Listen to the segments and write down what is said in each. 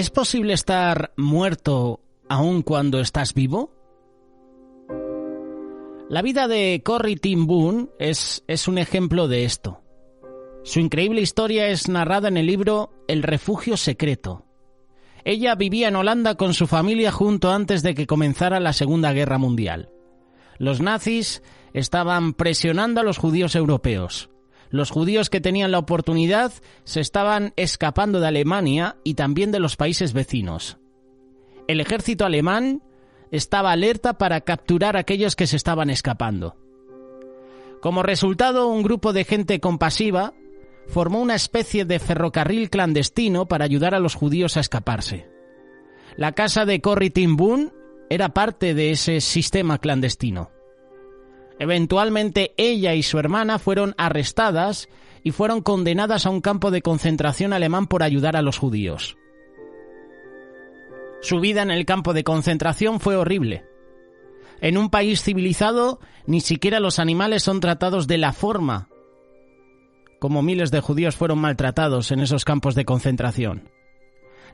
¿Es posible estar muerto aun cuando estás vivo? La vida de Corrie ten Boom es un ejemplo de esto. Su increíble historia es narrada en el libro El refugio secreto. Ella vivía en Holanda con su familia justo antes de que comenzara la Segunda Guerra Mundial. Los nazis estaban presionando a los judíos europeos. Los judíos que tenían la oportunidad se estaban escapando de Alemania y también de los países vecinos. El ejército alemán estaba alerta para capturar a aquellos que se estaban escapando. Como resultado, un grupo de gente compasiva formó una especie de ferrocarril clandestino para ayudar a los judíos a escaparse. La casa de Corrie ten Boom era parte de ese sistema clandestino. Eventualmente ella y su hermana fueron arrestadas y fueron condenadas a un campo de concentración alemán por ayudar a los judíos. Su vida en el campo de concentración fue horrible. En un país civilizado, ni siquiera los animales son tratados de la forma como miles de judíos fueron maltratados en esos campos de concentración.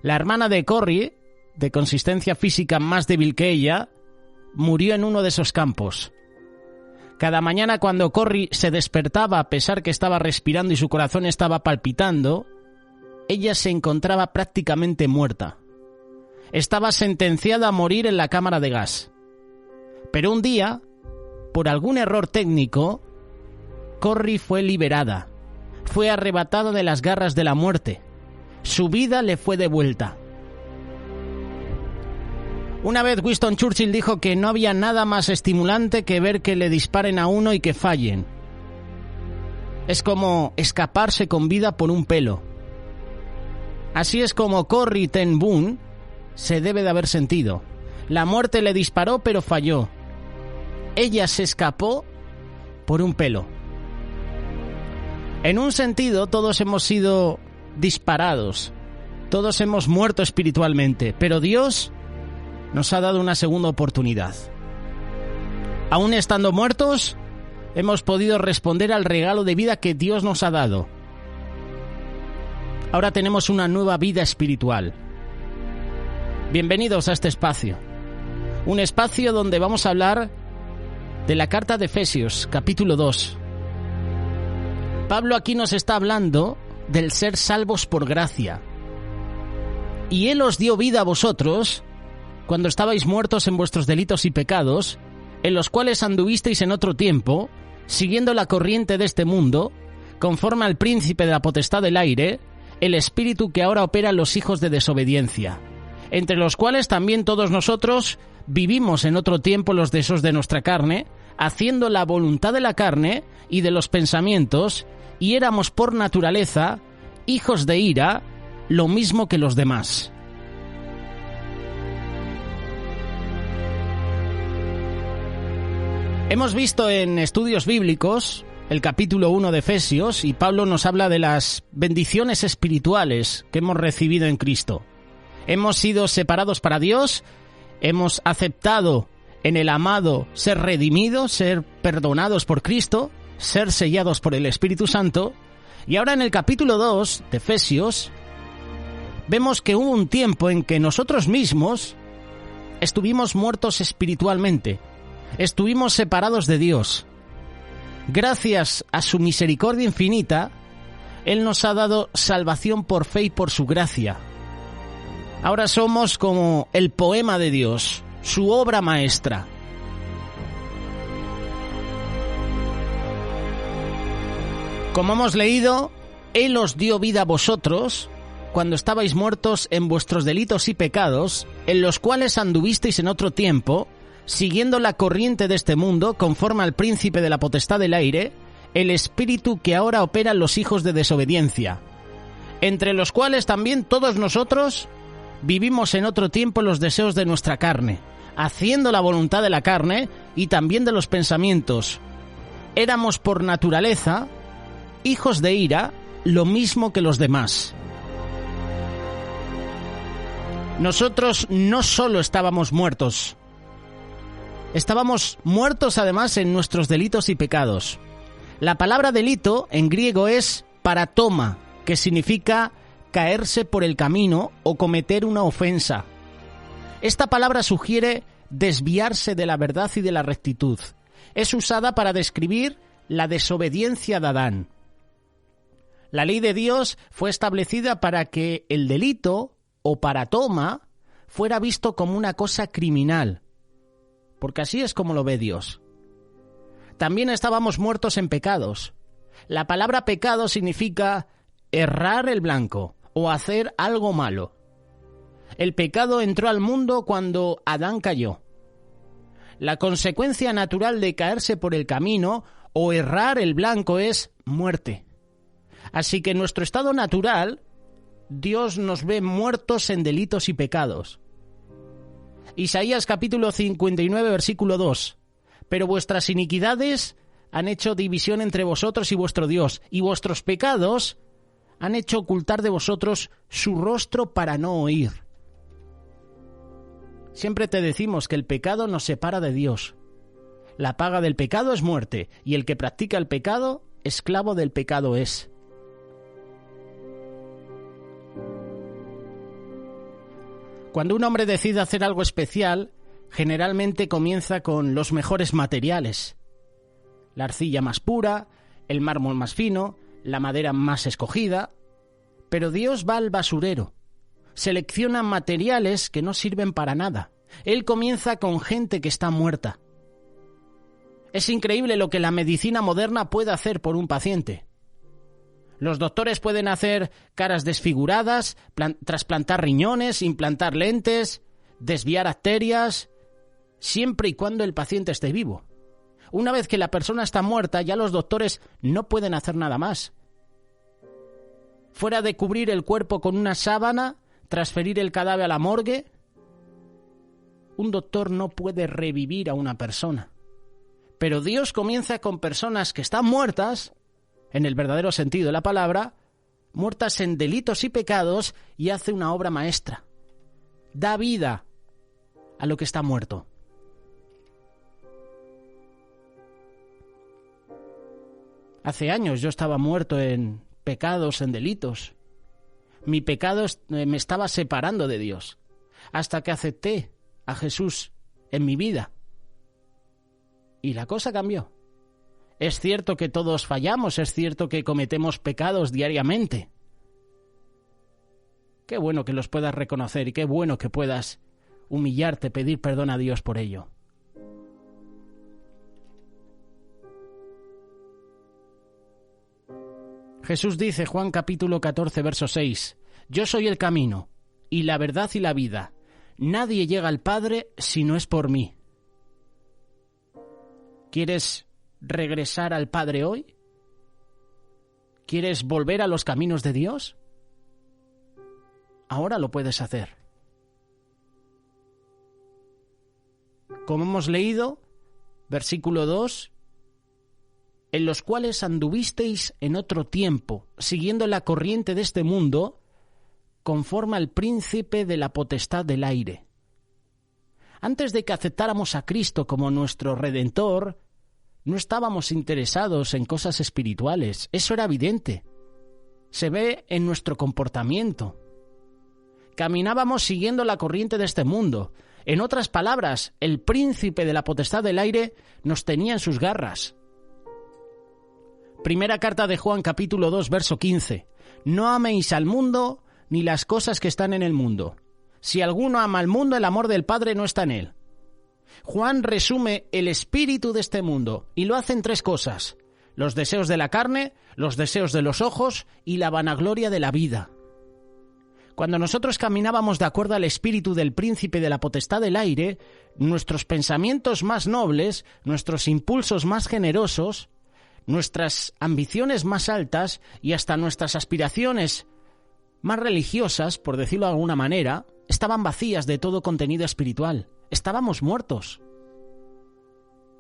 La hermana de Corrie, de consistencia física más débil que ella, murió en uno de esos campos. Cada mañana cuando Corrie se despertaba a pesar que estaba respirando y su corazón estaba palpitando, ella se encontraba prácticamente muerta. Estaba sentenciada a morir en la cámara de gas. Pero un día, por algún error técnico, Corrie fue liberada. Fue arrebatada de las garras de la muerte. Su vida le fue devuelta. Una vez Winston Churchill dijo que no había nada más estimulante que ver que le disparen a uno y que fallen. Es como escaparse con vida por un pelo. Así es como Corrie ten Boom se debe de haber sentido. La muerte le disparó pero falló. Ella se escapó por un pelo. En un sentido, todos hemos sido disparados. Todos hemos muerto espiritualmente, pero Dios nos ha dado una segunda oportunidad. Aún estando muertos, hemos podido responder al regalo de vida que Dios nos ha dado. Ahora tenemos una nueva vida espiritual. Bienvenidos a este espacio. Un espacio donde vamos a hablar de la carta de Efesios, capítulo 2. Pablo aquí nos está hablando del ser salvos por gracia. Y Él os dio vida a vosotros cuando estabais muertos en vuestros delitos y pecados, en los cuales anduvisteis en otro tiempo, siguiendo la corriente de este mundo, conforme al príncipe de la potestad del aire, el espíritu que ahora opera en los hijos de desobediencia, entre los cuales también todos nosotros vivimos en otro tiempo los deseos de nuestra carne, haciendo la voluntad de la carne y de los pensamientos, y éramos por naturaleza hijos de ira, lo mismo que los demás. Hemos visto en estudios bíblicos el capítulo 1 de Efesios y Pablo nos habla de las bendiciones espirituales que hemos recibido en Cristo. Hemos sido separados para Dios, hemos aceptado en el amado ser redimidos, ser perdonados por Cristo, ser sellados por el Espíritu Santo. Y ahora en el capítulo 2 de Efesios vemos que hubo un tiempo en que nosotros mismos estuvimos muertos espiritualmente, estuvimos separados de Dios. Gracias a su misericordia infinita, Él nos ha dado salvación por fe y por su gracia. Ahora somos como el poema de Dios, su obra maestra. Como hemos leído, Él os dio vida a vosotros cuando estabais muertos en vuestros delitos y pecados, en los cuales anduvisteis en otro tiempo, siguiendo la corriente de este mundo, conforme al príncipe de la potestad del aire, el espíritu que ahora opera en los hijos de desobediencia, entre los cuales también todos nosotros vivimos en otro tiempo los deseos de nuestra carne, haciendo la voluntad de la carne y también de los pensamientos. Éramos por naturaleza hijos de ira, lo mismo que los demás. Nosotros no solo estábamos muertos, estábamos muertos además en nuestros delitos y pecados. La palabra delito en griego es paratoma, que significa caerse por el camino o cometer una ofensa. Esta palabra sugiere desviarse de la verdad y de la rectitud. Es usada para describir la desobediencia de Adán. La ley de Dios fue establecida para que el delito o paratoma fuera visto como una cosa criminal, porque así es como lo ve Dios. También estábamos muertos en pecados. La palabra pecado significa errar el blanco o hacer algo malo. El pecado entró al mundo cuando Adán cayó. La consecuencia natural de caerse por el camino o errar el blanco es muerte. Así que en nuestro estado natural, Dios nos ve muertos en delitos y pecados. Isaías capítulo 59, versículo 2. Pero vuestras iniquidades han hecho división entre vosotros y vuestro Dios, y vuestros pecados han hecho ocultar de vosotros su rostro para no oír. Siempre te decimos que el pecado nos separa de Dios. La paga del pecado es muerte, y el que practica el pecado, esclavo del pecado es. Cuando un hombre decide hacer algo especial, generalmente comienza con los mejores materiales. La arcilla más pura, el mármol más fino, la madera más escogida. Pero Dios va al basurero. Selecciona materiales que no sirven para nada. Él comienza con gente que está muerta. Es increíble lo que la medicina moderna puede hacer por un paciente. Los doctores pueden hacer caras desfiguradas, trasplantar riñones, implantar lentes, desviar arterias, siempre y cuando el paciente esté vivo. Una vez que la persona está muerta, ya los doctores no pueden hacer nada más. Fuera de cubrir el cuerpo con una sábana, transferir el cadáver a la morgue, un doctor no puede revivir a una persona. Pero Dios comienza con personas que están muertas, en el verdadero sentido de la palabra, muertas en delitos y pecados, y hace una obra maestra. Da vida a lo que está muerto. Hace años yo estaba muerto en pecados, en delitos. Mi pecado me estaba separando de Dios, hasta que acepté a Jesús en mi vida. Y la cosa cambió. Es cierto que todos fallamos, es cierto que cometemos pecados diariamente. Qué bueno que los puedas reconocer y qué bueno que puedas humillarte, pedir perdón a Dios por ello. Jesús dice, Juan capítulo 14, verso 6, «Yo soy el camino, y la verdad y la vida. Nadie llega al Padre si no es por mí». ¿Quieres regresar al Padre hoy? ¿Quieres volver a los caminos de Dios? Ahora lo puedes hacer. Como hemos leído, versículo 2, en los cuales anduvisteis en otro tiempo, siguiendo la corriente de este mundo, conforme al príncipe de la potestad del aire. Antes de que aceptáramos a Cristo como nuestro Redentor, no estábamos interesados en cosas espirituales. Eso era evidente. Se ve en nuestro comportamiento. Caminábamos siguiendo la corriente de este mundo. En otras palabras, el príncipe de la potestad del aire nos tenía en sus garras. Primera carta de Juan, capítulo 2, verso 15. No améis al mundo ni las cosas que están en el mundo. Si alguno ama al mundo, el amor del Padre no está en él. Juan resume el espíritu de este mundo y lo hace en tres cosas: los deseos de la carne, los deseos de los ojos y la vanagloria de la vida. Cuando nosotros caminábamos de acuerdo al espíritu del príncipe de la potestad del aire, nuestros pensamientos más nobles, nuestros impulsos más generosos, nuestras ambiciones más altas y hasta nuestras aspiraciones más religiosas, por decirlo de alguna manera, estaban vacías de todo contenido espiritual. Estábamos muertos.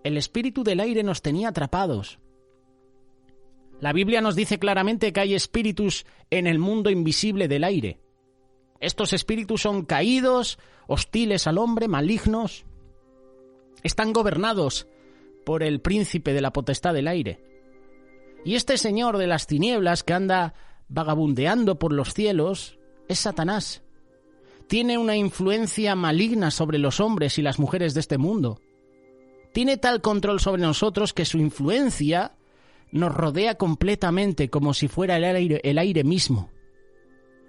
El espíritu del aire nos tenía atrapados. La Biblia nos dice claramente que hay espíritus en el mundo invisible del aire. Estos espíritus son caídos, hostiles al hombre, malignos. Están gobernados por el príncipe de la potestad del aire. Y este señor de las tinieblas que anda vagabundeando por los cielos, es Satanás. Tiene una influencia maligna sobre los hombres y las mujeres de este mundo. Tiene tal control sobre nosotros que su influencia nos rodea completamente como si fuera el aire mismo.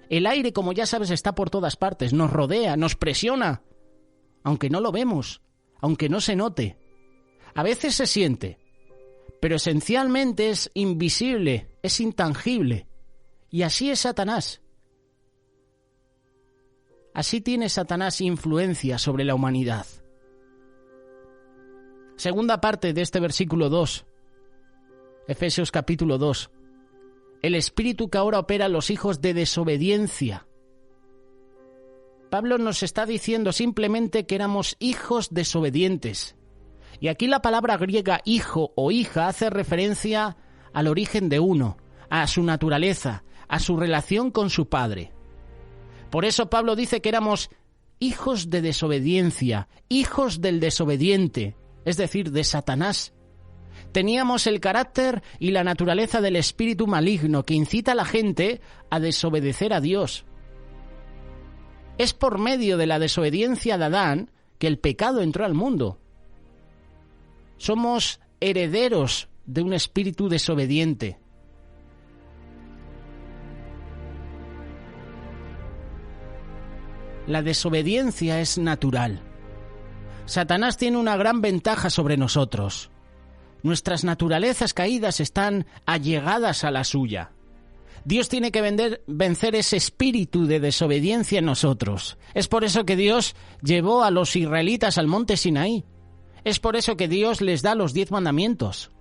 El aire, como ya sabes, está por todas partes, nos rodea, nos presiona, aunque no lo vemos, aunque no se note. A veces se siente, pero esencialmente es invisible, es intangible. Y así es Satanás. Así tiene Satanás influencia sobre la humanidad. Segunda parte de este versículo 2, Efesios capítulo 2. El espíritu que ahora opera en los hijos de desobediencia. Pablo nos está diciendo simplemente que éramos hijos desobedientes. Y aquí la palabra griega hijo o hija hace referencia al origen de uno, a su naturaleza, a su relación con su padre. Por eso Pablo dice que éramos hijos de desobediencia, hijos del desobediente, es decir, de Satanás. Teníamos el carácter y la naturaleza del espíritu maligno que incita a la gente a desobedecer a Dios. Es por medio de la desobediencia de Adán que el pecado entró al mundo. Somos herederos de un espíritu desobediente. La desobediencia es natural. Satanás tiene una gran ventaja sobre nosotros. Nuestras naturalezas caídas están allegadas a la suya. Dios tiene que vencer ese espíritu de desobediencia en nosotros. Es por eso que Dios llevó a los israelitas al monte Sinaí. Es por eso que Dios les da los 10 mandamientos.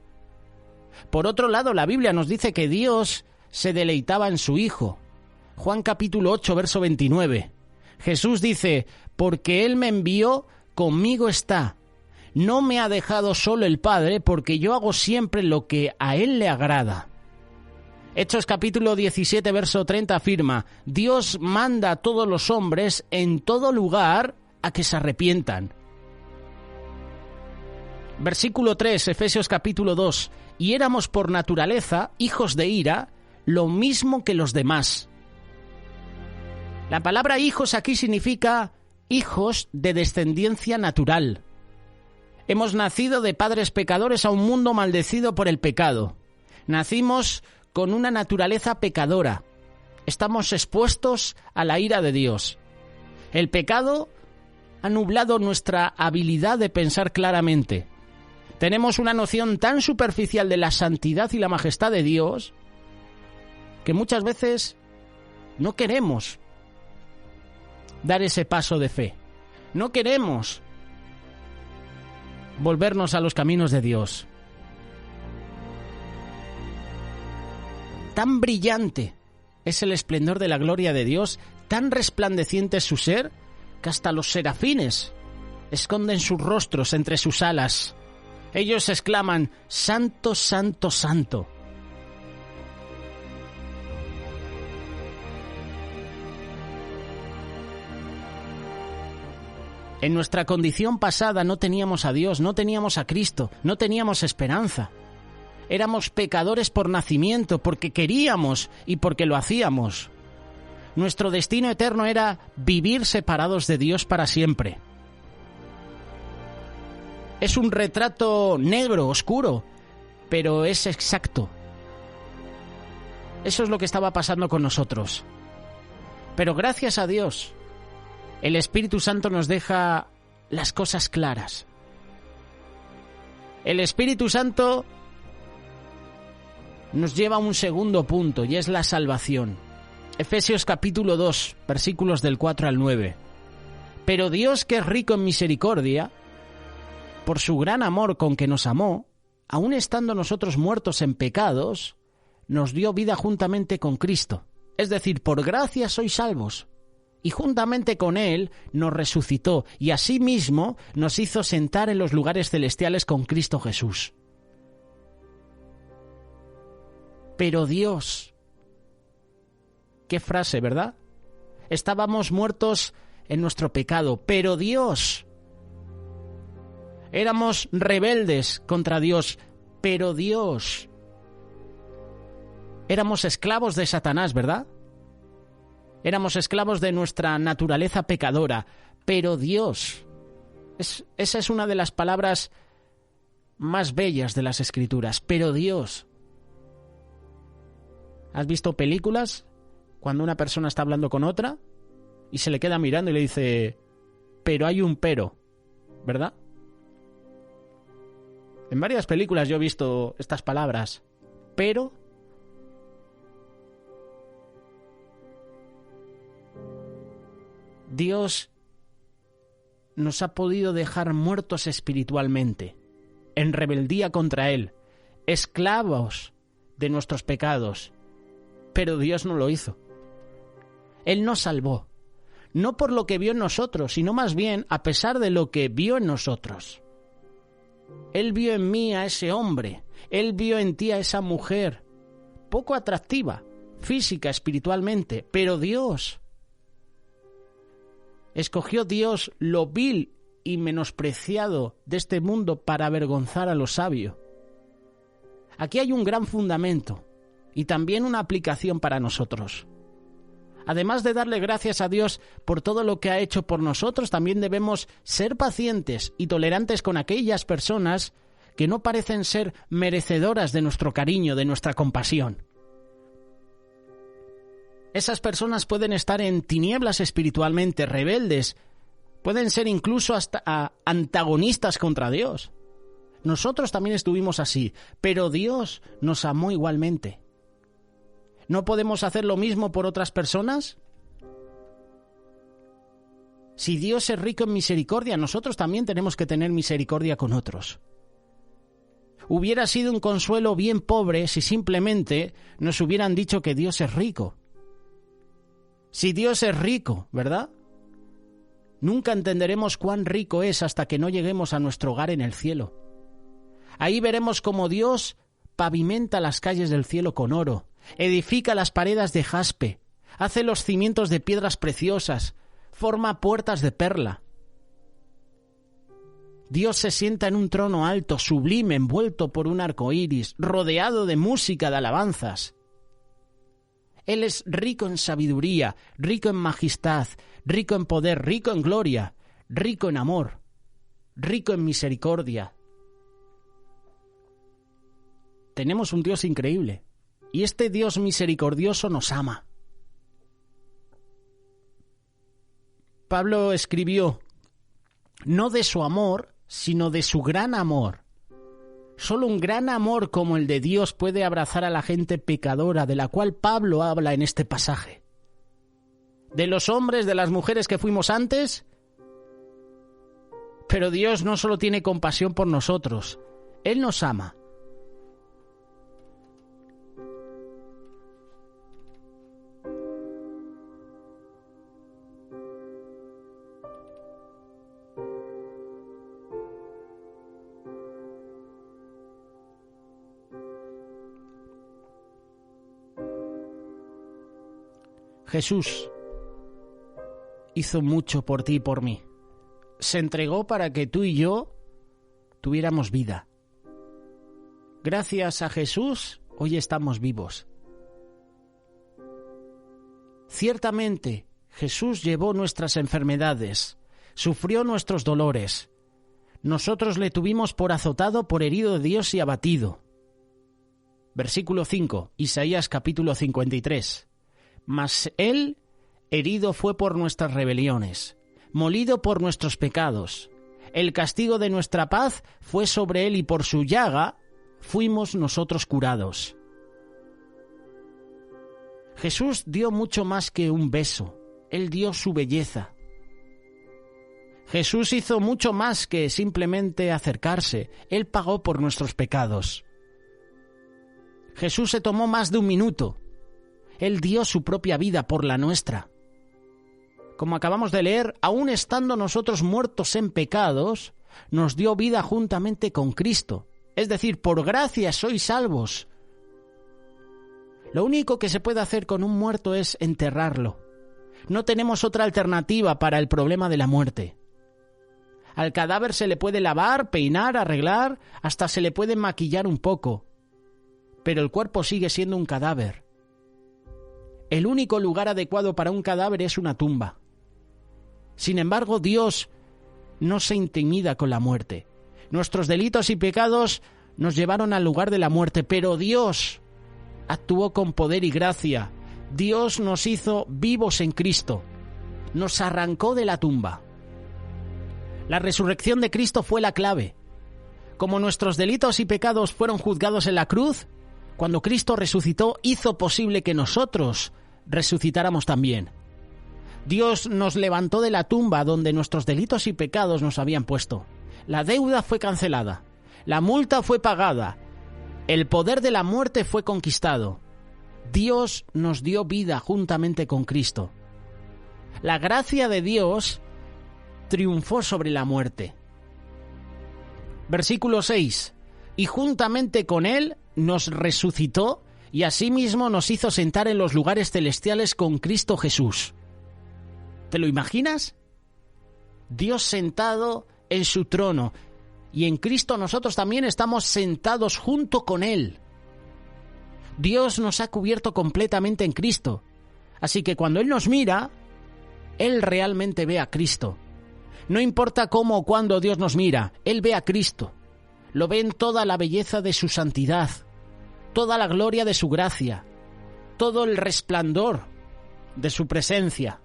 Por otro lado, la Biblia nos dice que Dios se deleitaba en su Hijo. Juan capítulo 8, verso 29. Jesús dice, porque Él me envió, conmigo está. No me ha dejado solo el Padre, porque yo hago siempre lo que a Él le agrada. Hechos capítulo 17, verso 30 afirma, Dios manda a todos los hombres en todo lugar a que se arrepientan. Versículo 3, Efesios capítulo 2, y éramos por naturaleza hijos de ira, lo mismo que los demás. La palabra hijos aquí significa hijos de descendencia natural. Hemos nacido de padres pecadores a un mundo maldecido por el pecado. Nacimos con una naturaleza pecadora. Estamos expuestos a la ira de Dios. El pecado ha nublado nuestra habilidad de pensar claramente. Tenemos una noción tan superficial de la santidad y la majestad de Dios que muchas veces no queremos dar ese paso de fe. No queremos volvernos a los caminos de Dios. Tan brillante es el esplendor de la gloria de Dios, tan resplandeciente es su ser, que hasta los serafines esconden sus rostros entre sus alas. Ellos exclaman, Santo, Santo, Santo. En nuestra condición pasada no teníamos a Dios, no teníamos a Cristo, no teníamos esperanza. Éramos pecadores por nacimiento, porque queríamos y porque lo hacíamos. Nuestro destino eterno era vivir separados de Dios para siempre. Es un retrato negro, oscuro, pero es exacto. Eso es lo que estaba pasando con nosotros. Pero gracias a Dios, el Espíritu Santo nos deja las cosas claras. El Espíritu Santo nos lleva a un segundo punto, y es la salvación. Efesios capítulo 2, versículos del 4 al 9. Pero Dios, que es rico en misericordia, por su gran amor con que nos amó, aun estando nosotros muertos en pecados, nos dio vida juntamente con Cristo. Es decir, por gracia sois salvos. Y juntamente con Él nos resucitó y asimismo nos hizo sentar en los lugares celestiales con Cristo Jesús. Pero Dios, qué frase, ¿verdad? Estábamos muertos en nuestro pecado, pero Dios, éramos rebeldes contra Dios, pero Dios, Éramos esclavos de Satanás, ¿verdad? Éramos esclavos de nuestra naturaleza pecadora, pero Dios, esa es una de las palabras más bellas de las Escrituras, pero Dios. ¿Has visto películas cuando una persona está hablando con otra y se le queda mirando y le dice, pero hay un pero, ¿verdad? En varias películas yo he visto estas palabras, pero... Dios nos ha podido dejar muertos espiritualmente, en rebeldía contra Él, esclavos de nuestros pecados, pero Dios no lo hizo. Él nos salvó, no por lo que vio en nosotros, sino más bien a pesar de lo que vio en nosotros. Él vio en mí a ese hombre, Él vio en ti a esa mujer, poco atractiva, física, espiritualmente, pero Dios... Escogió Dios lo vil y menospreciado de este mundo para avergonzar a lo sabio. Aquí hay un gran fundamento y también una aplicación para nosotros. Además de darle gracias a Dios por todo lo que ha hecho por nosotros, también debemos ser pacientes y tolerantes con aquellas personas que no parecen ser merecedoras de nuestro cariño, de nuestra compasión. Esas personas pueden estar en tinieblas espiritualmente, rebeldes, pueden ser incluso hasta antagonistas contra Dios. Nosotros también estuvimos así, pero Dios nos amó igualmente. ¿No podemos hacer lo mismo por otras personas? Si Dios es rico en misericordia, nosotros también tenemos que tener misericordia con otros. Hubiera sido un consuelo bien pobre si simplemente nos hubieran dicho que Dios es rico. Si Dios es rico, ¿verdad? Nunca entenderemos cuán rico es hasta que no lleguemos a nuestro hogar en el cielo. Ahí veremos cómo Dios pavimenta las calles del cielo con oro, edifica las paredes de jaspe, hace los cimientos de piedras preciosas, forma puertas de perla. Dios se sienta en un trono alto, sublime, envuelto por un arco iris, rodeado de música de alabanzas. Él es rico en sabiduría, rico en majestad, rico en poder, rico en gloria, rico en amor, rico en misericordia. Tenemos un Dios increíble, y este Dios misericordioso nos ama. Pablo escribió, no de su amor, sino de su gran amor. Solo un gran amor como el de Dios puede abrazar a la gente pecadora, de la cual Pablo habla en este pasaje. De los hombres, de las mujeres que fuimos antes, pero Dios no solo tiene compasión por nosotros, Él nos ama. Jesús hizo mucho por ti y por mí. Se entregó para que tú y yo tuviéramos vida. Gracias a Jesús, hoy estamos vivos. Ciertamente, Jesús llevó nuestras enfermedades, sufrió nuestros dolores. Nosotros le tuvimos por azotado, por herido de Dios y abatido. Versículo 5, Isaías capítulo 53. Mas Él herido fue por nuestras rebeliones, molido por nuestros pecados. El castigo de nuestra paz fue sobre Él y por su llaga fuimos nosotros curados. Jesús dio mucho más que un beso. Él dio su belleza. Jesús hizo mucho más que simplemente acercarse. Él pagó por nuestros pecados. Jesús se tomó más de un minuto. Él dio su propia vida por la nuestra. Como acabamos de leer, aun estando nosotros muertos en pecados, nos dio vida juntamente con Cristo. Es decir, por gracia sois salvos. Lo único que se puede hacer con un muerto es enterrarlo. No tenemos otra alternativa para el problema de la muerte. Al cadáver se le puede lavar, peinar, arreglar, hasta se le puede maquillar un poco. pero el cuerpo sigue siendo un cadáver. El único lugar adecuado para un cadáver es una tumba. Sin embargo, Dios no se intimida con la muerte. Nuestros delitos y pecados nos llevaron al lugar de la muerte, pero Dios actuó con poder y gracia. Dios nos hizo vivos en Cristo. Nos arrancó de la tumba. La resurrección de Cristo fue la clave. Como nuestros delitos y pecados fueron juzgados en la cruz, cuando Cristo resucitó, hizo posible que nosotros resucitáramos también. Dios nos levantó de la tumba donde nuestros delitos y pecados nos habían puesto. La deuda fue cancelada. La multa fue pagada. El poder de la muerte fue conquistado. Dios nos dio vida juntamente con Cristo. La gracia de Dios triunfó sobre la muerte. Versículo 6. Y juntamente con Él nos resucitó y asimismo nos hizo sentar en los lugares celestiales con Cristo Jesús. ¿Te lo imaginas? Dios sentado en su trono, y en Cristo nosotros también estamos sentados junto con Él. Dios nos ha cubierto completamente en Cristo, así que cuando Él nos mira, Él realmente ve a Cristo. No importa cómo o cuándo Dios nos mira, Él ve a Cristo. Lo ve en toda la belleza de su santidad, toda la gloria de su gracia, todo el resplandor de su presencia.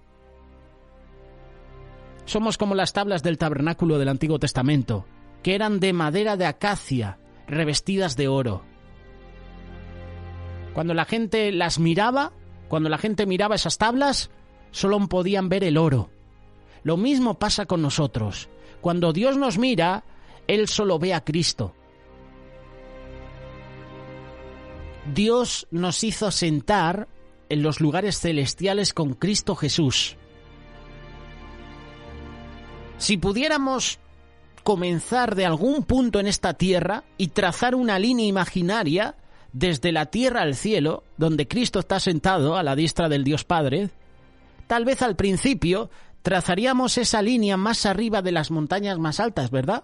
Somos como las tablas del tabernáculo del Antiguo Testamento, que eran de madera de acacia, revestidas de oro. Cuando la gente las miraba, cuando la gente miraba esas tablas, solo podían ver el oro. Lo mismo pasa con nosotros. Cuando Dios nos mira, Él solo ve a Cristo. Dios nos hizo sentar en los lugares celestiales con Cristo Jesús. Si pudiéramos comenzar de algún punto en esta tierra y trazar una línea imaginaria desde la tierra al cielo, donde Cristo está sentado a la diestra del Dios Padre, tal vez al principio trazaríamos esa línea más arriba de las montañas más altas, ¿verdad?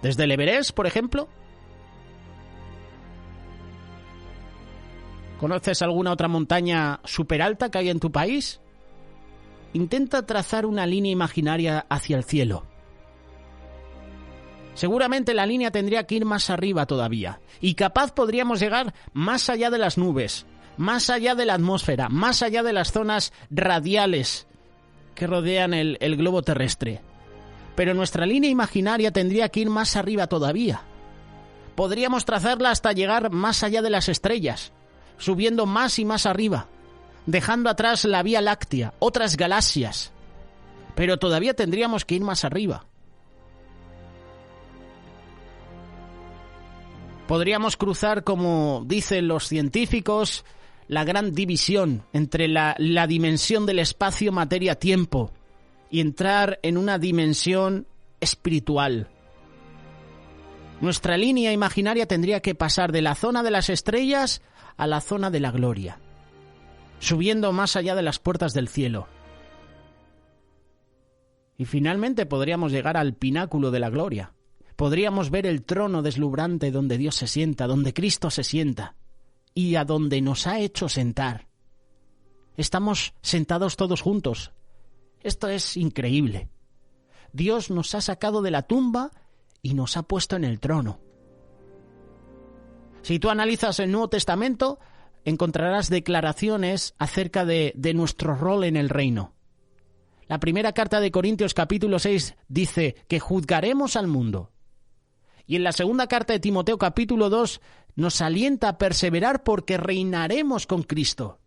Desde el Everest, por ejemplo. ¿Conoces alguna otra montaña súper alta que hay en tu país? Intenta trazar una línea imaginaria hacia el cielo. Seguramente la línea tendría que ir más arriba todavía, y capaz podríamos llegar más allá de las nubes, más allá de la atmósfera, más allá de las zonas radiales que rodean el globo terrestre. Pero nuestra línea imaginaria tendría que ir más arriba todavía. Podríamos trazarla hasta llegar más allá de las estrellas, subiendo más y más arriba, dejando atrás la Vía Láctea, otras galaxias. Pero todavía tendríamos que ir más arriba. Podríamos cruzar, como dicen los científicos, la gran división entre la dimensión del espacio, materia, tiempo, y entrar en una dimensión espiritual. Nuestra línea imaginaria tendría que pasar de la zona de las estrellas a la zona de la gloria, subiendo más allá de las puertas del cielo. Y finalmente podríamos llegar al pináculo de la gloria. Podríamos ver el trono deslumbrante donde Dios se sienta, donde Cristo se sienta, y a donde nos ha hecho sentar. Estamos sentados todos juntos. Esto es increíble. Dios nos ha sacado de la tumba y nos ha puesto en el trono. Si tú analizas el Nuevo Testamento, encontrarás declaraciones acerca de nuestro rol en el reino. La primera carta de Corintios capítulo 6 dice que juzgaremos al mundo. Y en la segunda carta de Timoteo capítulo 2 nos alienta a perseverar porque reinaremos con Cristo.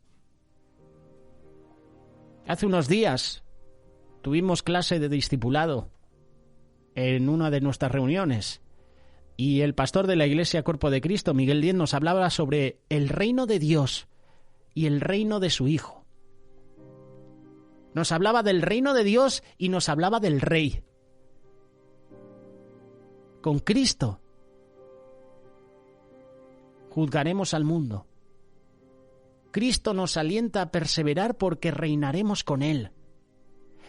Hace unos días tuvimos clase de discipulado en una de nuestras reuniones y el pastor de la Iglesia Cuerpo de Cristo, Miguel Díez, nos hablaba sobre el reino de Dios y el reino de su Hijo. Nos hablaba del reino de Dios y nos hablaba del Rey. Con Cristo juzgaremos al mundo. Cristo nos alienta a perseverar porque reinaremos con Él.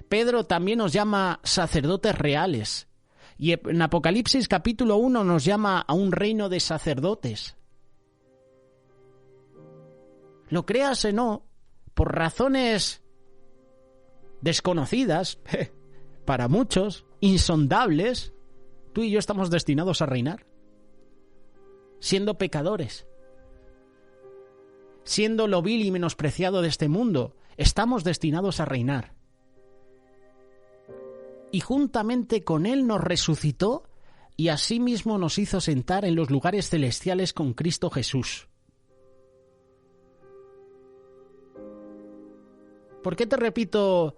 Pedro también nos llama sacerdotes reales. Y en Apocalipsis capítulo 1 nos llama a un reino de sacerdotes. Lo creas o no, por razones desconocidas, para muchos, insondables, tú y yo estamos destinados a reinar. Siendo pecadores, siendo lo vil y menospreciado de este mundo, estamos destinados a reinar. Y juntamente con Él nos resucitó y asimismo nos hizo sentar en los lugares celestiales con Cristo Jesús. ¿Por qué te repito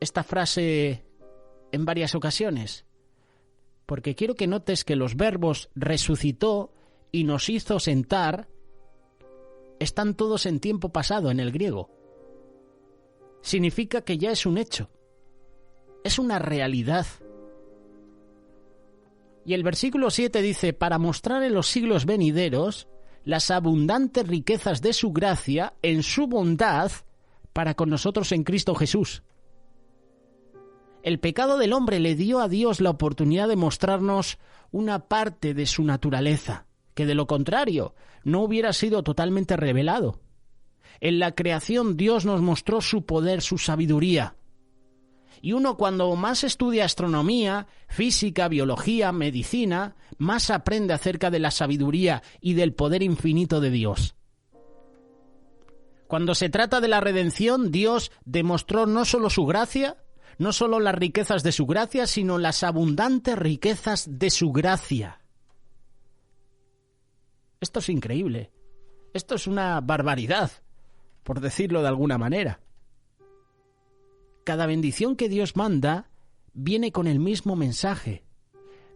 esta frase en varias ocasiones? Porque quiero que notes que los verbos resucitó y nos hizo sentar están todos en tiempo pasado en el griego. Significa que ya es un hecho, es una realidad. Y el versículo 7 dice, para mostrar en los siglos venideros las abundantes riquezas de su gracia en su bondad para con nosotros en Cristo Jesús. El pecado del hombre le dio a Dios la oportunidad de mostrarnos una parte de su naturaleza, que de lo contrario no hubiera sido totalmente revelado. En la creación Dios nos mostró su poder, su sabiduría. Y uno cuando más estudia astronomía, física, biología, medicina, más aprende acerca de la sabiduría y del poder infinito de Dios. Cuando se trata de la redención, Dios demostró no solo su gracia, no solo las riquezas de su gracia, sino las abundantes riquezas de su gracia. Esto es increíble. Esto es una barbaridad, por decirlo de alguna manera. Cada bendición que Dios manda viene con el mismo mensaje,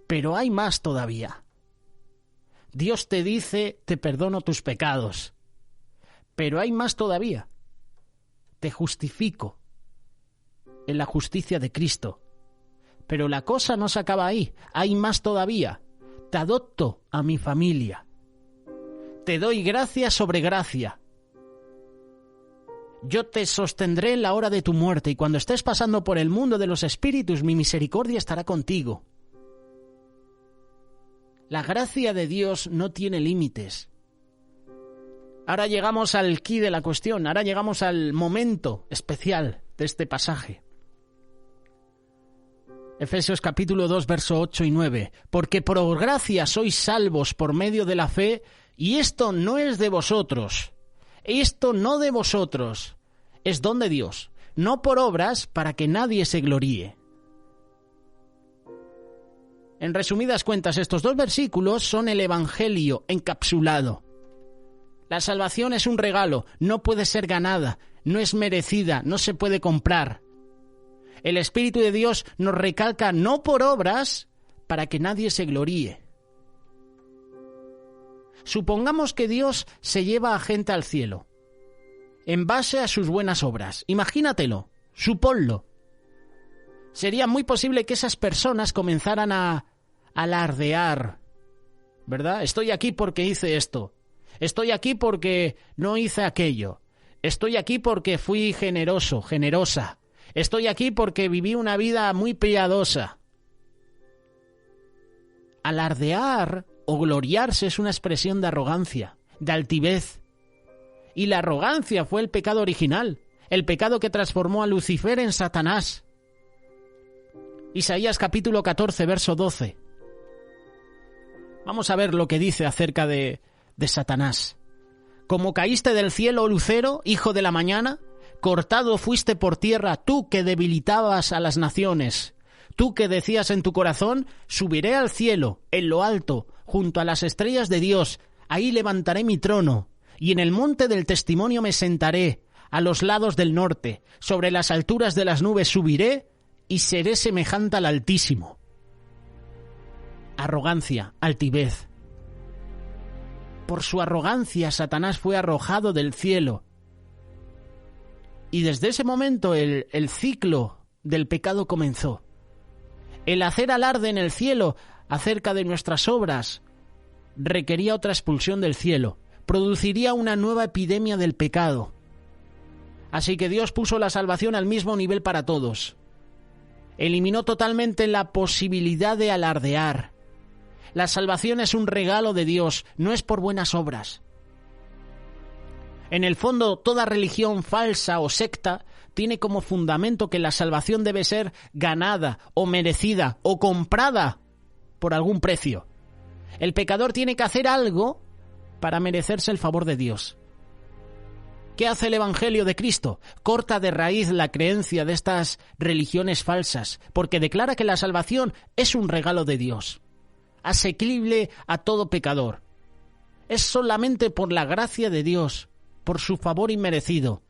pero hay más todavía. Dios te dice, te perdono tus pecados, pero hay más todavía. Te justifico en la justicia de Cristo. Pero la cosa no se acaba ahí, hay más todavía. Te adopto a mi familia. Te doy gracia sobre gracia. Yo te sostendré en la hora de tu muerte, y cuando estés pasando por el mundo de los espíritus, mi misericordia estará contigo. La gracia de Dios no tiene límites. Ahora llegamos al quid de la cuestión, ahora llegamos al momento especial de este pasaje. Efesios capítulo 2, verso 8 y 9. Porque por gracia sois salvos por medio de la fe, y esto no es de vosotros. Esto no de vosotros, es don de Dios, no por obras para que nadie se gloríe. En resumidas cuentas, estos dos versículos son el Evangelio encapsulado. La salvación es un regalo, no puede ser ganada, no es merecida, no se puede comprar. El Espíritu de Dios nos recalca no por obras para que nadie se gloríe. Supongamos que Dios se lleva a gente al cielo, en base a sus buenas obras. Imagínatelo, suponlo. Sería muy posible que esas personas comenzaran a alardear, ¿verdad? Estoy aquí porque hice esto. Estoy aquí porque no hice aquello. Estoy aquí porque fui generoso, generosa. Estoy aquí porque viví una vida muy piadosa. Alardear o gloriarse es una expresión de arrogancia, de altivez. Y la arrogancia fue el pecado original, el pecado que transformó a Lucifer en Satanás. Isaías capítulo 14, verso 12. Vamos a ver lo que dice acerca de Satanás. Como caíste del cielo, lucero, hijo de la mañana, cortado fuiste por tierra, tú que debilitabas a las naciones. Tú que decías en tu corazón, subiré al cielo, en lo alto, junto a las estrellas de Dios, ahí levantaré mi trono, y en el monte del testimonio me sentaré, a los lados del norte, sobre las alturas de las nubes subiré, y seré semejante al Altísimo. Arrogancia, altivez. Por su arrogancia, Satanás fue arrojado del cielo. Y desde ese momento el ciclo del pecado comenzó. El hacer alarde en el cielo acerca de nuestras obras requería otra expulsión del cielo. Produciría una nueva epidemia del pecado. Así que Dios puso la salvación al mismo nivel para todos. Eliminó totalmente la posibilidad de alardear. La salvación es un regalo de Dios, no es por buenas obras. En el fondo, toda religión falsa o secta tiene como fundamento que la salvación debe ser ganada o merecida o comprada por algún precio. El pecador tiene que hacer algo para merecerse el favor de Dios. ¿Qué hace el Evangelio de Cristo? Corta de raíz la creencia de estas religiones falsas, porque declara que la salvación es un regalo de Dios, asequible a todo pecador. Es solamente por la gracia de Dios, por su favor inmerecido.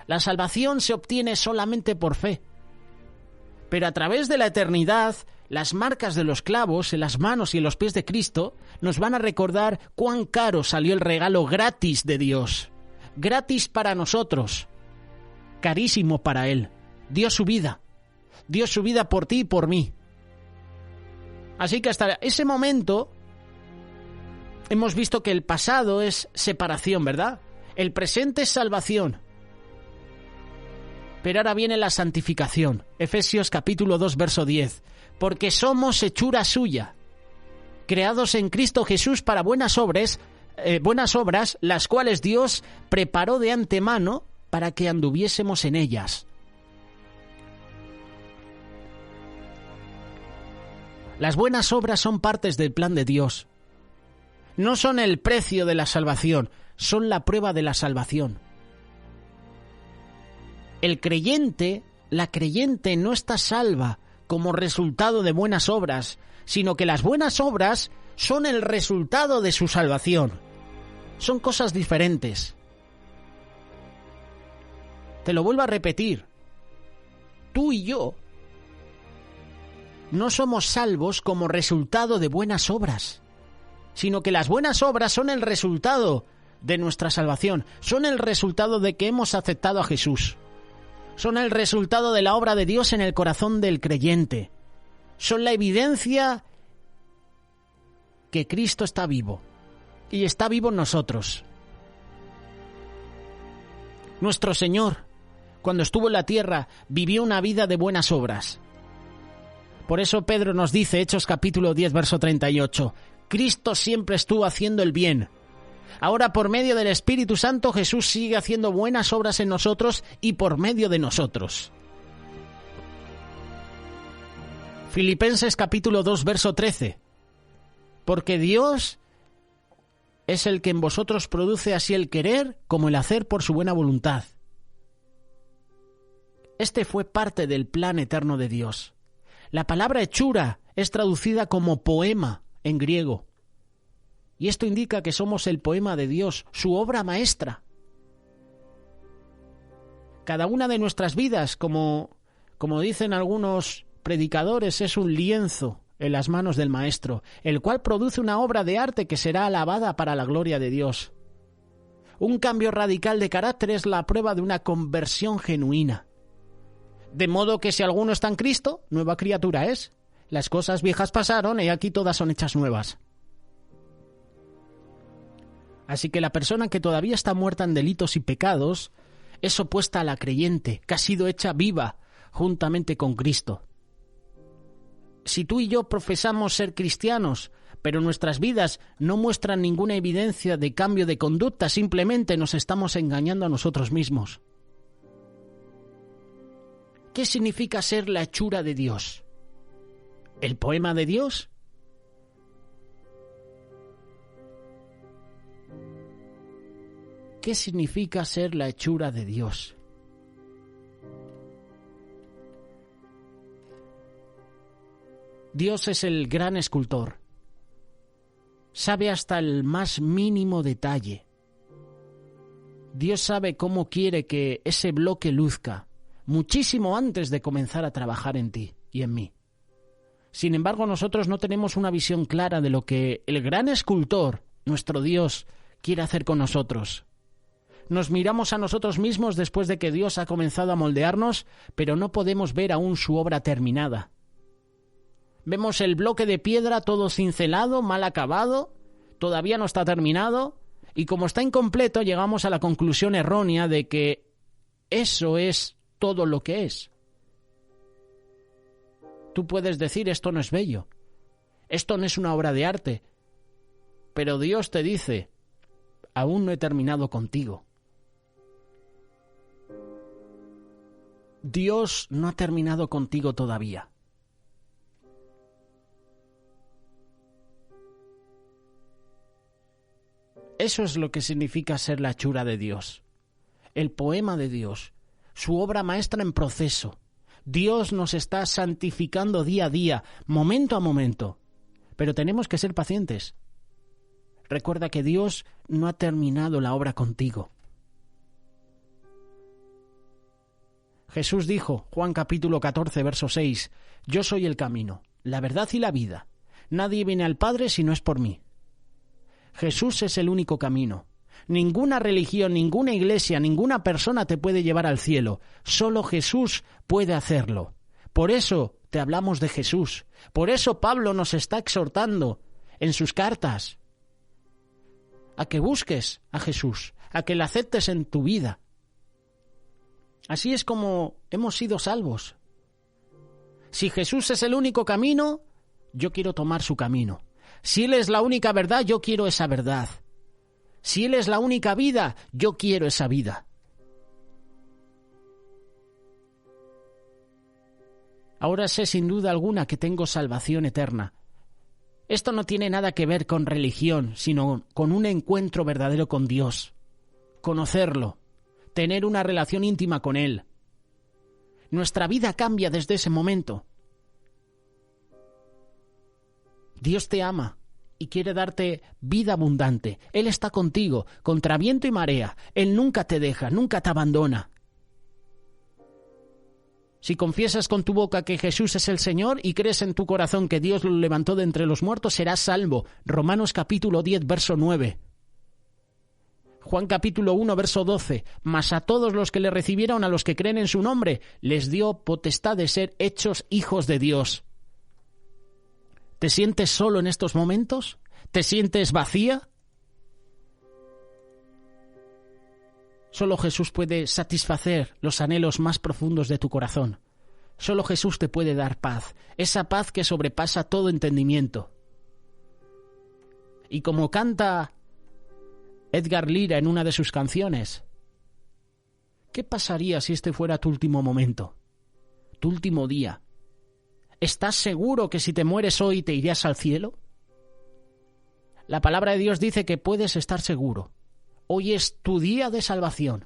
La salvación se obtiene solamente por fe. Pero a través de la eternidad, las marcas de los clavos en las manos y en los pies de Cristo nos van a recordar cuán caro salió el regalo gratis de Dios. Gratis para nosotros, carísimo para Él. Dio su vida por ti y por mí. Así que hasta ese momento hemos visto que el pasado es separación, ¿verdad? El presente es salvación. Pero ahora viene la santificación. Efesios capítulo 2, verso 10. Porque somos hechura suya, creados en Cristo Jesús para buenas obras, las cuales Dios preparó de antemano para que anduviésemos en ellas. Las buenas obras son partes del plan de Dios. No son el precio de la salvación, son la prueba de la salvación. El creyente, la creyente no está salva como resultado de buenas obras, sino que las buenas obras son el resultado de su salvación. Son cosas diferentes. Te lo vuelvo a repetir. Tú y yo no somos salvos como resultado de buenas obras, sino que las buenas obras son el resultado de nuestra salvación, son el resultado de que hemos aceptado a Jesús, son el resultado de la obra de Dios en el corazón del creyente, son la evidencia que Cristo está vivo y está vivo en nosotros. Nuestro Señor, cuando estuvo en la tierra, vivió una vida de buenas obras. Por eso Pedro nos dice, Hechos capítulo 10, verso 38, Cristo siempre estuvo haciendo el bien. Ahora, por medio del Espíritu Santo, Jesús sigue haciendo buenas obras en nosotros y por medio de nosotros. Filipenses capítulo 2, verso 13. Porque Dios es el que en vosotros produce así el querer como el hacer por su buena voluntad. Este fue parte del plan eterno de Dios. La palabra hechura es traducida como poema en griego. Y esto indica que somos el poema de Dios, su obra maestra. Cada una de nuestras vidas, como dicen algunos predicadores, es un lienzo en las manos del Maestro, el cual produce una obra de arte que será alabada para la gloria de Dios. Un cambio radical de carácter es la prueba de una conversión genuina. De modo que si alguno está en Cristo, nueva criatura es. Las cosas viejas pasaron y aquí todas son hechas nuevas. Así que la persona que todavía está muerta en delitos y pecados es opuesta a la creyente, que ha sido hecha viva juntamente con Cristo. Si tú y yo profesamos ser cristianos, pero nuestras vidas no muestran ninguna evidencia de cambio de conducta, simplemente nos estamos engañando a nosotros mismos. ¿Qué significa ser la hechura de Dios? ¿El poema de Dios? ¿Qué significa ser la hechura de Dios? Dios es el gran escultor. Sabe hasta el más mínimo detalle. Dios sabe cómo quiere que ese bloque luzca, muchísimo antes de comenzar a trabajar en ti y en mí. Sin embargo, nosotros no tenemos una visión clara de lo que el gran escultor, nuestro Dios, quiere hacer con nosotros. Nos miramos a nosotros mismos después de que Dios ha comenzado a moldearnos, pero no podemos ver aún su obra terminada. Vemos el bloque de piedra todo cincelado, mal acabado, todavía no está terminado, y como está incompleto llegamos a la conclusión errónea de que eso es todo lo que es. Tú puedes decir, esto no es bello, esto no es una obra de arte, pero Dios te dice, aún no he terminado contigo. Dios no ha terminado contigo todavía. Eso es lo que significa ser la hechura de Dios, el poema de Dios, su obra maestra en proceso. Dios nos está santificando día a día, momento a momento, pero tenemos que ser pacientes. Recuerda que Dios no ha terminado la obra contigo. Jesús dijo, Juan capítulo 14, verso 6, «Yo soy el camino, la verdad y la vida. Nadie viene al Padre si no es por mí». Jesús es el único camino. Ninguna religión, ninguna iglesia, ninguna persona te puede llevar al cielo. Solo Jesús puede hacerlo. Por eso te hablamos de Jesús. Por eso Pablo nos está exhortando en sus cartas a que busques a Jesús, a que le aceptes en tu vida. Así es como hemos sido salvos. Si Jesús es el único camino, yo quiero tomar su camino. Si Él es la única verdad, yo quiero esa verdad. Si Él es la única vida, yo quiero esa vida. Ahora sé sin duda alguna que tengo salvación eterna. Esto no tiene nada que ver con religión, sino con un encuentro verdadero con Dios. Conocerlo, tener una relación íntima con Él. Nuestra vida cambia desde ese momento. Dios te ama y quiere darte vida abundante. Él está contigo, contra viento y marea. Él nunca te deja, nunca te abandona. Si confiesas con tu boca que Jesús es el Señor y crees en tu corazón que Dios lo levantó de entre los muertos, serás salvo. Romanos capítulo 10, verso 9. Juan capítulo 1, verso 12. Mas a todos los que le recibieron, a los que creen en su nombre, les dio potestad de ser hechos hijos de Dios. ¿Te sientes solo en estos momentos? ¿Te sientes vacía? Solo Jesús puede satisfacer los anhelos más profundos de tu corazón. Solo Jesús te puede dar paz, esa paz que sobrepasa todo entendimiento. Y como canta Edgar Lira en una de sus canciones, ¿qué pasaría si este fuera tu último momento, tu último día? ¿Estás seguro que si te mueres hoy te irías al cielo? La palabra de Dios dice que puedes estar seguro. Hoy es tu día de salvación.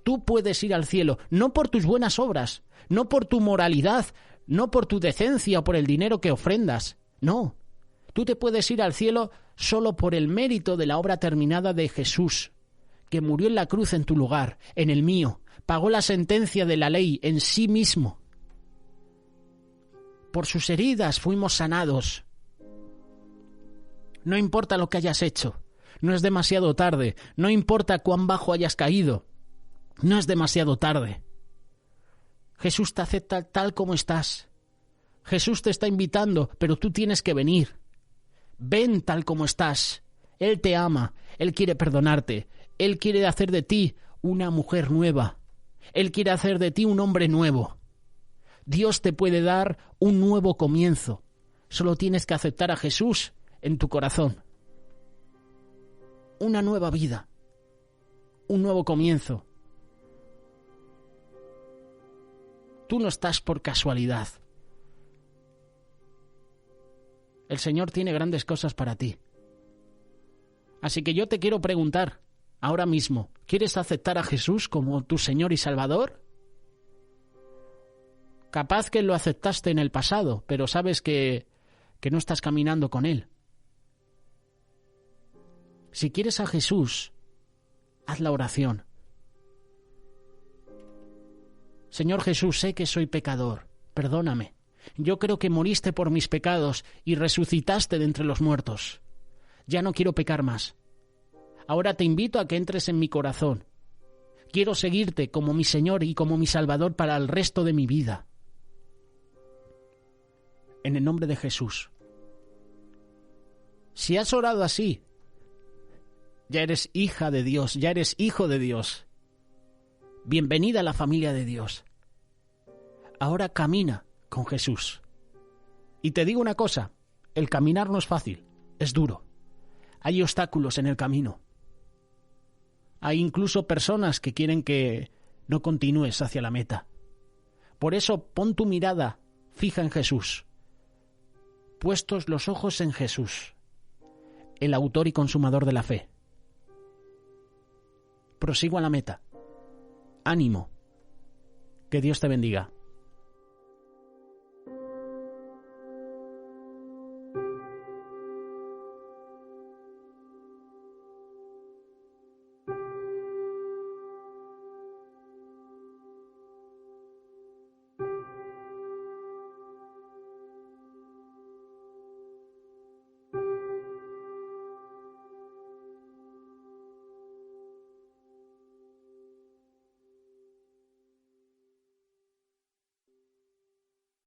Tú puedes ir al cielo, no por tus buenas obras, no por tu moralidad, no por tu decencia o por el dinero que ofrendas. No, tú te puedes ir al cielo solo por el mérito de la obra terminada de Jesús, que murió en la cruz en tu lugar, en el mío, pagó la sentencia de la ley en sí mismo. Por sus heridas fuimos sanados. No importa lo que hayas hecho, no es demasiado tarde. No importa cuán bajo hayas caído, no es demasiado tarde. Jesús te acepta tal como estás. Jesús te está invitando, pero tú tienes que venir. Ven tal como estás. Él te ama, Él quiere perdonarte, Él quiere hacer de ti una mujer nueva. Él quiere hacer de ti un hombre nuevo. Dios te puede dar un nuevo comienzo. Solo tienes que aceptar a Jesús en tu corazón. Una nueva vida. Un nuevo comienzo. Tú no estás por casualidad. El Señor tiene grandes cosas para ti. Así que yo te quiero preguntar, ahora mismo, ¿quieres aceptar a Jesús como tu Señor y Salvador? Capaz que lo aceptaste en el pasado, pero sabes que no estás caminando con Él. Si quieres a Jesús, haz la oración. Señor Jesús, sé que soy pecador, perdóname. Yo creo que moriste por mis pecados y resucitaste de entre los muertos. Ya no quiero pecar más. Ahora te invito a que entres en mi corazón. Quiero seguirte como mi Señor y como mi Salvador para el resto de mi vida. En el nombre de Jesús. Si has orado así, ya eres hija de Dios, ya eres hijo de Dios. Bienvenida a la familia de Dios. Ahora camina con Jesús. Y te digo una cosa, el caminar no es fácil, es duro. Hay obstáculos en el camino. Hay incluso personas que quieren que no continúes hacia la meta. Por eso pon tu mirada fija en Jesús. Puestos los ojos en Jesús, el autor y consumador de la fe. Prosigo a la meta. Ánimo. Que Dios te bendiga.